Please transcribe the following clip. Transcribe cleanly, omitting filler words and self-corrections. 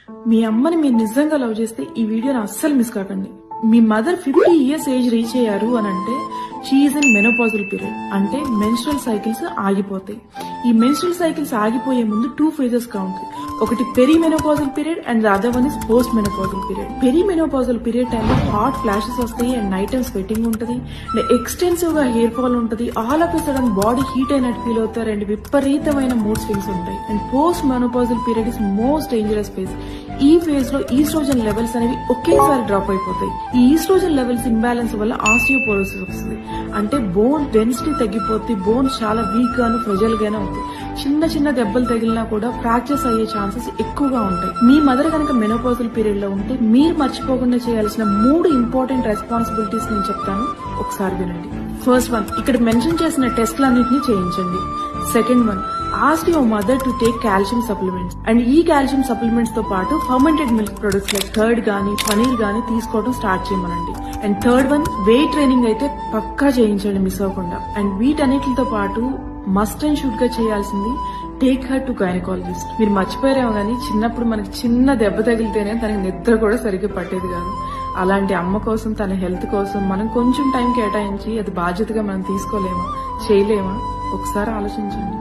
మీ అమ్మని మీరు నిజంగా లవ్ చేస్తే ఈ వీడియోని అస్సలు మిస్ కాకండి. మీ మదర్ 50 years ఏజ్ రీచ్ అయ్యారు అని అంటే షీఈస్ ఇన్ మెనోపాజల్ పీరియడ్, అంటే మెన్స్ట్రల్ సైకిల్స్ ఆగిపోతాయి. ఈ మెన్స్ట్రల్ సైకిల్స్ ఆగిపోయే ముందు 2 phases గా ఉంటాయి. ఒకటి peri menopausal period and the other one is post menopausal period. Peri menopausal period టైంలో హాట్ ఫ్లాషెస్ వస్తాయి అండ్ నైట్ టైం స్వెటింగ్ ఉంటుంది అండ్ ఎక్స్టెన్సివ్ గా హెయిర్ ఫాల్ ఉంటుంది. All of a sudden body heat అయినట్టు feel అవుతారు and విపరీతమైన mood swings ఉంటాయి. And post menopausal period is most dangerous phase. ఈ ఫేజ్ లో ఈస్ట్రోజన్ లెవెల్స్ అనేవి ఒకేసారి డ్రాప్ అయిపోతాయి. ఈ ఈస్ట్రోజన్ లెవెల్స్ ఇంబ్యాలెన్స్ వల్ల ఆస్టియోపోరోసిస్ వస్తుంది, అంటే బోన్ డెన్సిటీ తగ్గిపోతే బోన్ చాలా వీక్ గాను ఫ్రెజల్ గానే అవుతుంది. చిన్న చిన్న దెబ్బలు తగిలినా కూడా ఫ్రాక్చర్స్ అయ్యే ఛాన్సెస్ ఎక్కువగా ఉంటాయి. మీ మదర్ కనుక మెనోపాజల్ పీరియడ్ లో ఉంటే మీరు మర్చిపోకుండా చేయాల్సిన 3 ఇంపార్టెంట్ రెస్పాన్సిబిలిటీస్ నేను చెప్తాను, ఒకసారి వినండి. ఫస్ట్ వన్, ఇక్కడ మెన్షన్ చేసిన టెస్ట్లన్నింటినీ చేయించండి. Second one, ask your mother to take calcium supplements and ఈ కాల్షియం సప్లిమెంట్స్ తో పాటు fermented milk products like curd గానీ పనీర్ గానీ తీసుకోవడం స్టార్ట్ చేయమనండి. And third one, weight training అయితే పక్కా చేయించండి మిస్ అవ్వకుండా. అండ్ వీటన్నిటితో పాటు మస్ట్ అండ్ షుడ్ గా చేయాల్సింది టేక్ హర్ టు గైనకాలజిస్ట్. మీరు మర్చిపోయారేమో కానీ చిన్నప్పుడు మనకి చిన్న దెబ్బ తగిలితేనే తనకి నిద్ర కూడా సరిగ్గా పట్టేది కాదు. అలాంటి అమ్మ కోసం, తన హెల్త్ కోసం మనం కొంచెం టైం కేటాయించి అది బాధ్యతగా మనం తీసుకోలేమా, చేయలేమా, ఒకసారి ఆలోచించండి.